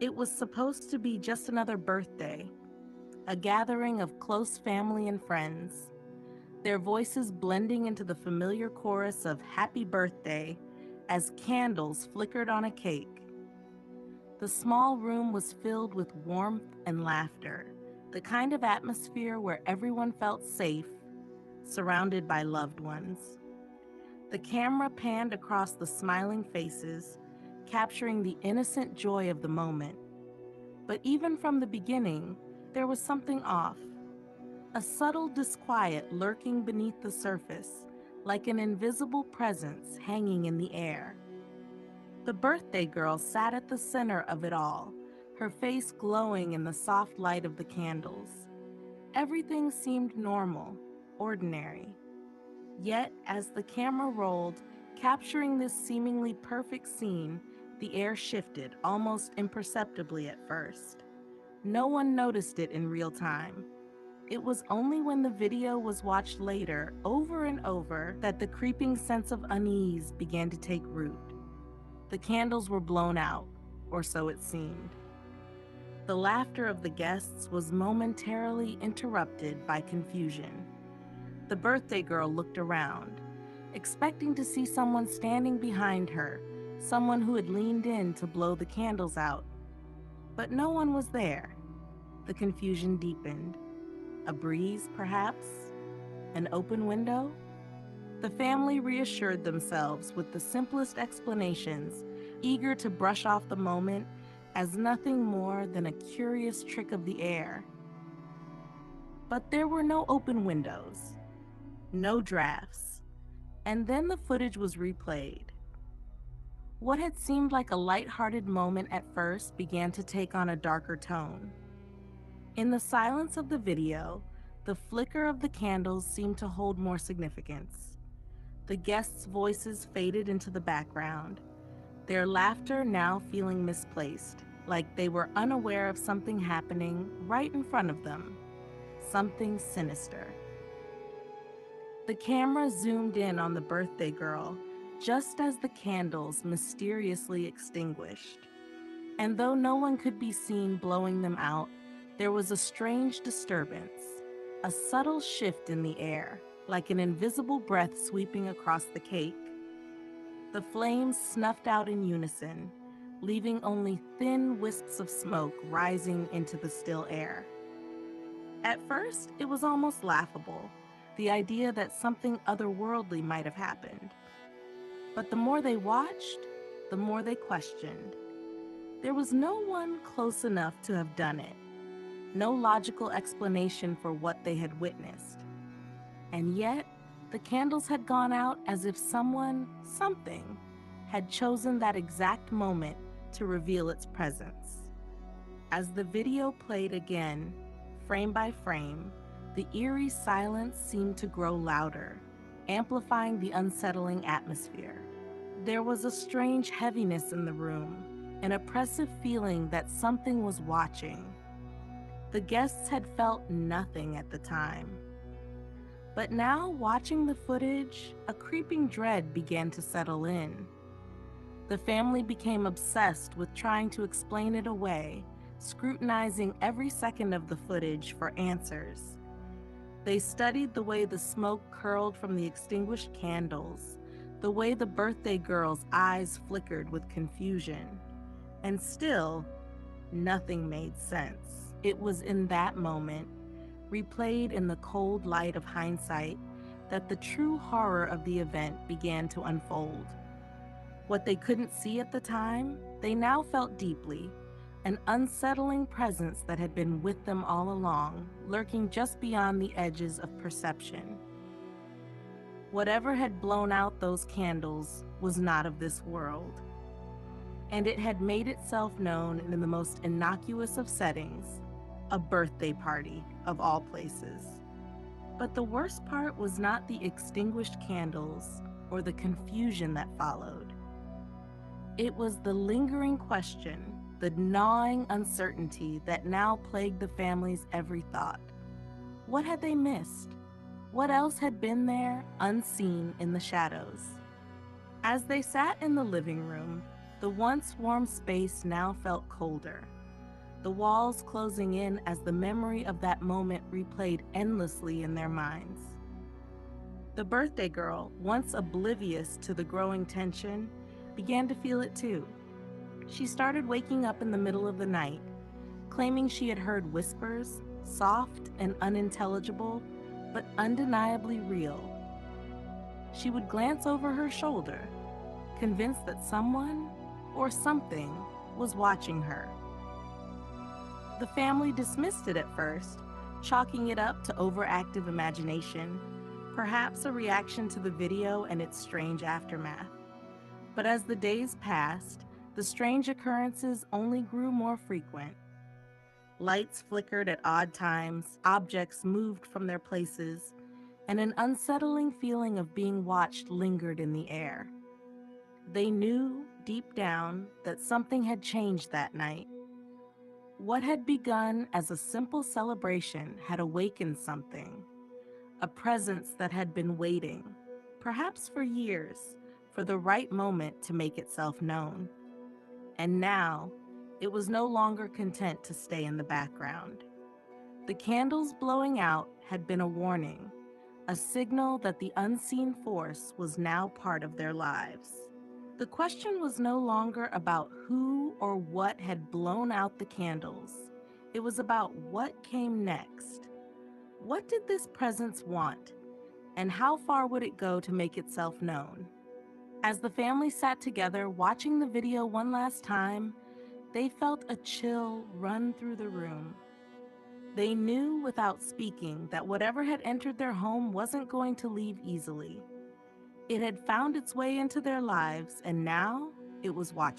It was supposed to be just another birthday, a gathering of close family and friends, their voices blending into the familiar chorus of Happy Birthday as candles flickered on a cake. The small room was filled with warmth and laughter, the kind of atmosphere where everyone felt safe, surrounded by loved ones. The camera panned across the smiling faces, capturing the innocent joy of the moment. But even from the beginning, there was something off, a subtle disquiet lurking beneath the surface, like an invisible presence hanging in the air. The birthday girl sat at the center of it all, her face glowing in the soft light of the candles. Everything seemed normal, ordinary. Yet, as the camera rolled, capturing this seemingly perfect scene, the air shifted, almost imperceptibly at first. No one noticed it in real time. It was only when the video was watched later, over and over, that the creeping sense of unease began to take root. The candles were blown out, or so it seemed. The laughter of the guests was momentarily interrupted by confusion. The birthday girl looked around, expecting to see someone standing behind her, someone who had leaned in to blow the candles out. But no one was there. The confusion deepened. A breeze, perhaps? An open window? The family reassured themselves with the simplest explanations, eager to brush off the moment as nothing more than a curious trick of the air. But there were no open windows, no drafts, and then the footage was replayed. What had seemed like a light-hearted moment at first began to take on a darker tone. In the silence of the video, the flicker of the candles seemed to hold more significance. The guests' voices faded into the background, their laughter now feeling misplaced, like they were unaware of something happening right in front of them, something sinister. The camera zoomed in on the birthday girl just as the candles mysteriously extinguished. And though no one could be seen blowing them out, there was a strange disturbance, a subtle shift in the air, like an invisible breath sweeping across the cake. The flames snuffed out in unison, leaving only thin wisps of smoke rising into the still air. At first, it was almost laughable, the idea that something otherworldly might have happened. But the more they watched, the more they questioned. There was no one close enough to have done it, no logical explanation for what they had witnessed. And yet, the candles had gone out as if someone, something, had chosen that exact moment to reveal its presence. As the video played again, frame by frame, the eerie silence seemed to grow louder, amplifying the unsettling atmosphere. There was a strange heaviness in the room, an oppressive feeling that something was watching. The guests had felt nothing at the time. But now, watching the footage, a creeping dread began to settle in. The family became obsessed with trying to explain it away, scrutinizing every second of the footage for answers. They studied the way the smoke curled from the extinguished candles, the way the birthday girl's eyes flickered with confusion. And still, nothing made sense. It was in that moment, replayed in the cold light of hindsight, that the true horror of the event began to unfold. What they couldn't see at the time, they now felt deeply, an unsettling presence that had been with them all along, lurking just beyond the edges of perception. Whatever had blown out those candles was not of this world, and it had made itself known in the most innocuous of settings, a birthday party of all places. But the worst part was not the extinguished candles or the confusion that followed. It was the lingering question, the gnawing uncertainty that now plagued the family's every thought. What had they missed? What else had been there, unseen in the shadows? As they sat in the living room, The once warm space now felt colder, the walls closing in as the memory of that moment replayed endlessly in their minds. The birthday girl, once oblivious to the growing tension, began to feel it too. She started waking up in the middle of the night, claiming she had heard whispers, soft and unintelligible, but undeniably real. She would glance over her shoulder, convinced that someone or something was watching her. The family dismissed it at first, chalking it up to overactive imagination, perhaps a reaction to the video and its strange aftermath. But as the days passed, the strange occurrences only grew more frequent. Lights flickered at odd times, objects moved from their places, and an unsettling feeling of being watched lingered in the air. They knew, deep down, that something had changed that night. What had begun as a simple celebration had awakened something, a presence that had been waiting, perhaps for years, for the right moment to make itself known. And now, it was no longer content to stay in the background. The candles blowing out had been a warning, a signal that the unseen force was now part of their lives. The question was no longer about who or what had blown out the candles. It was about what came next. What did this presence want, and how far would it go to make itself known? As the family sat together watching the video one last time, they felt a chill run through the room. They knew without speaking that whatever had entered their home wasn't going to leave easily. It had found its way into their lives, and now it was watching.